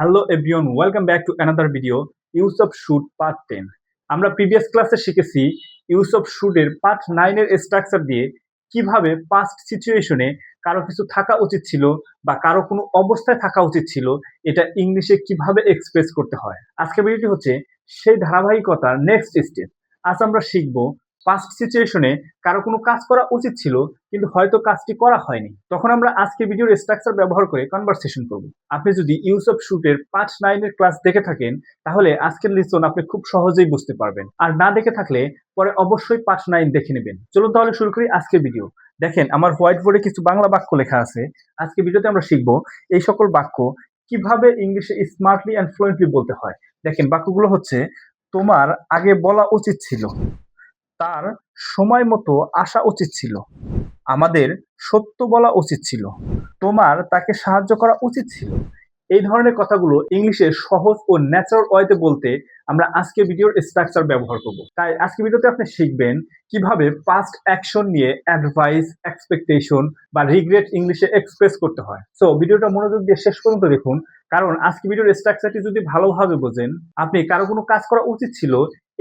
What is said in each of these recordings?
Hello everyone, welcome back to another video use of should part 10। আমরা previous ক্লাসে শিখেছি use of শুডের part 9 এর structure দিয়ে কিভাবে পাস্ট সিচুয়েশনে কারো কিছু থাকা উচিত ছিল বা কারো কোনো অবস্থায় থাকা উচিত ছিল এটা ইংলিশে কিভাবে এক্সপ্রেস করতে হয়। আজকের ভিডিওটি হচ্ছে সেই ধারাবাহিকতার নেক্সট স্টেপ। আজ আমরা শিখব পাস্ট সিচুয়েশনে কারো কোনো কাজ করা উচিত ছিল কিন্তু হয়তো কাজটি করা হয়নি, তখন আমরা আজকে ভিডিওর স্ট্রাকচার ব্যবহার করে কনভারসেশন করব। আপনি যদি ইউজ অফ শুটের পার্ট 9 এর ক্লাস দেখে থাকেন তাহলে আজকের লেসন আপনি খুব সহজেই বুঝতে পারবেন, আর না দেখে থাকলে পরে অবশ্যই পার্ট 9 দেখে নেবেন। চলুন তাহলে শুরু করি আজকের ভিডিও। দেখেন, আমার হোয়াইট বোর্ডে কিছু বাংলা বাক্য লেখা আছে। আজকে ভিডিওতে আমরা শিখব এই সকল বাক্য কিভাবে ইংলিশে স্মার্টলি অ্যান্ড ফ্লুয়েন্টলি বলতে হয়। দেখেন, বাক্যগুলো হচ্ছে: তোমার আগে বলা উচিত ছিল, তার সময় মতো আসা উচিত ছিল, আমাদের সত্য বলা উচিত ছিল, তোমার তাকে সাহায্য করা উচিত ছিল। এই ধরনের কথাগুলো ইংলিশে সহজ ও ন্যাচারাল ওয়েতে বলতে আমরা আজকে ভিডিওর স্ট্রাকচার ব্যবহার করব। তাই আজকে ভিডিওতে আপনি শিখবেন কিভাবে পাস্ট অ্যাকশন নিয়ে অ্যাডভাইস, এক্সপেকটেশন বা রিগ্রেট ইংলিশে এক্সপ্রেস করতে হয়। সো ভিডিওটা মনোযোগ দিয়ে শেষ পর্যন্ত দেখুন, কারণ আজকে ভিডিওর স্ট্রাকচারটি যদি ভালোভাবে বোঝেন আপনি কারো কোনো কাজ করা উচিত ছিল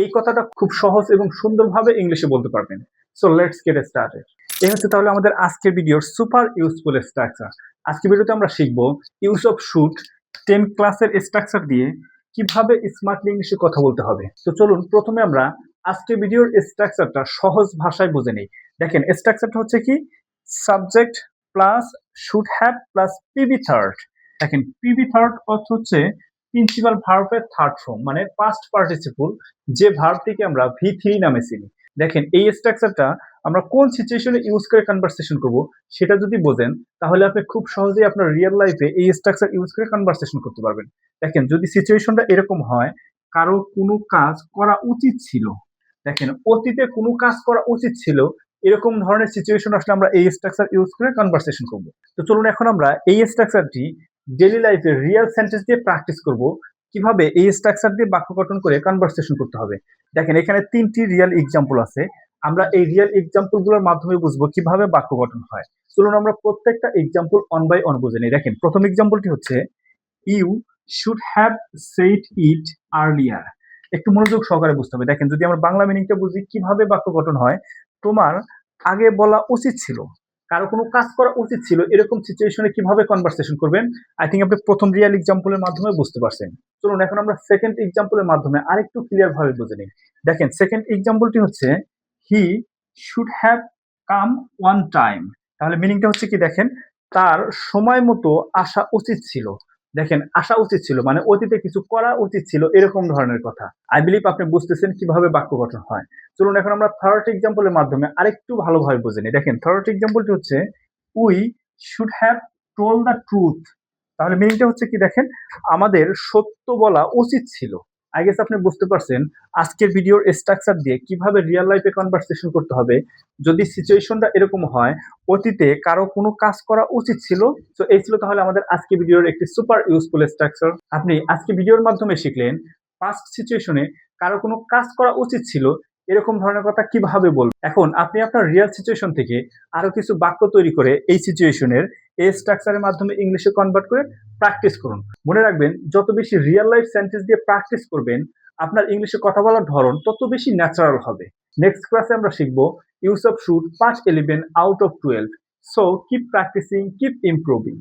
এই কথাটা খুব সহজ এবং সুন্দরভাবে ইংলিশে বলতে পারবেন। So let's get started. এই হচ্ছে তাহলে আমাদের আজকের ভিডিওর সুপার ইউজফুল স্ট্রাকচার। আজকে ভিডিওতে আমরা শিখব ইউজ অফ শুড 10 ক্লাসের স্ট্রাকচার দিয়ে কিভাবে স্মার্টলি ইংলিশে কথা বলতে হবে। তো চলুন প্রথমে আমরা আজকে ভিডিওর স্ট্রাকচারটা সহজ ভাষায় বুঝে নেই। দেখেন, স্ট্রাকচারটা হচ্ছে কি: subject plus should have plus PB third. দেখেন, পিবি থার্ড অর্থ হচ্ছে প্রিন্সিপাল ভার্বের থার্ড ফর্ম, মানে পাস্ট পার্টিসিপল, যে ভার্বটিকে আমরা ভি3 নামে চিনি। দেখেন, এই স্ট্রাকচারটা আমরা কোন সিচুয়েশনে ইউজ করে কনভারসেশন করব সেটা যদি বোঝেন তাহলে আপনি খুব সহজেই আপনার রিয়েল লাইফে এই স্ট্রাকচার ইউজ করে কনভারসেশন করতে পারবেন। দেখেন, যদি সিচুয়েশনটা এরকম হয়, কারো কোনো কাজ করা উচিত ছিল, দেখেন অতীতে কোনো কাজ করা উচিত ছিল, এরকম ধরনের সিচুয়েশন আসলে আমরা এই স্ট্রাকচার ইউজ করে কনভারসেশন করব। তো চলুন এখন আমরা এই স্ট্রাকচারটি ডেইলি লাইফে রিয়েল সেন্টেন্স দিয়ে প্র্যাকটিস করব, কিভাবে এই স্ট্রাকচার দিয়ে বাক্য গঠন করে কনভারসেশন করতে হবে। দেখেন, এখানে 3টি রিয়েল এক্সাম্পল আছে। আমরা এই রিয়েল এক্সাম্পল গুলোর মাধ্যমে বুঝবো কিভাবে বাক্য গঠন হয়। চলুন আমরা প্রত্যেকটা এক্সাম্পল অন বাই অন বুঝে নিই। দেখেন, প্রথম এক্সাম্পলটি হচ্ছে you should have said it earlier. একটু মনোযোগ সহকারে বুঝতে হবে। দেখেন, যদি আমরা বাংলা মিনিংটা বুঝি কিভাবে বাক্য গঠন হয়: তোমার আগে বলা উচিত ছিল, কারো কোনো কাজ করা উচিত ছিল, এরকম সিচুয়েশনে কিভাবে কনভারসেশন করবেন। আই থিঙ্ক আপনি প্রথম রিয়েল এক্সাম্পলের মাধ্যমে বুঝতে পারছেন। চলুন এখন আমরা সেকেন্ড এক্সাম্পলের মাধ্যমে আরেকটু ক্লিয়ার ভাবে বুঝে নিই। দেখেন, সেকেন্ড এক্সাম্পলটি হচ্ছে he should have come one time. তাহলে মিনিংটা হচ্ছে কি, দেখেন, তার সময় মতো আসা উচিত ছিল। দেখেন, আসা উচিত ছিল মানে অতীতে কিছু করা উচিত ছিল, এরকম ধরনের কথা। আই বিলিভ আপনি বুঝতেছেন কিভাবে বাক্য গঠন হয়। চলুন এখন আমরা থার্ড এক্সাম্পলের মাধ্যমে আরেকটু ভালোভাবে বুঝে নিই। দেখেন, থার্ড এক্সাম্পলটি হচ্ছে we should have told the truth. তাহলে মিনিংটা হচ্ছে কি, দেখেন, আমাদের সত্য বলা উচিত ছিল। আই গেস আপনি বুঝতে পারছেন আজকের ভিডিওর স্ট্রাকচার দিয়ে কিভাবে রিয়েল লাইফে কনভারসেশন করতে হবে যদি সিচুয়েশনটা এরকম হয় অতীতে কারো কোনো কাজ করা উচিত ছিল। তো এই ছিল তাহলে আমাদের আজকে ভিডিওর একটি সুপার ইউজফুল স্ট্রাকচার। আপনি আজকে ভিডিওর মাধ্যমে শিখলেন পাস্ট সিচুয়েশনে কারো কোনো কাজ করা উচিত ছিল, এরকম ধরনের কথা কিভাবে বলবেন। এখন আপনি আপনার রিয়েল সিচুয়েশন থেকে আরো কিছু বাক্য তৈরি করে এই সিচুয়েশনের এই স্ট্রাকচারের মাধ্যমে ইংলিশে কনভার্ট করে প্র্যাকটিস করুন। মনে রাখবেন, যত বেশি রিয়েল লাইফ সেন্টেন্স দিয়ে প্র্যাকটিস করবেন আপনার ইংলিশে কথা বলার ধরন তত বেশি ন্যাচারাল হবে। নেক্সট ক্লাসে আমরা শিখব use of should part 11 out of 12। So keep practising, keep improving.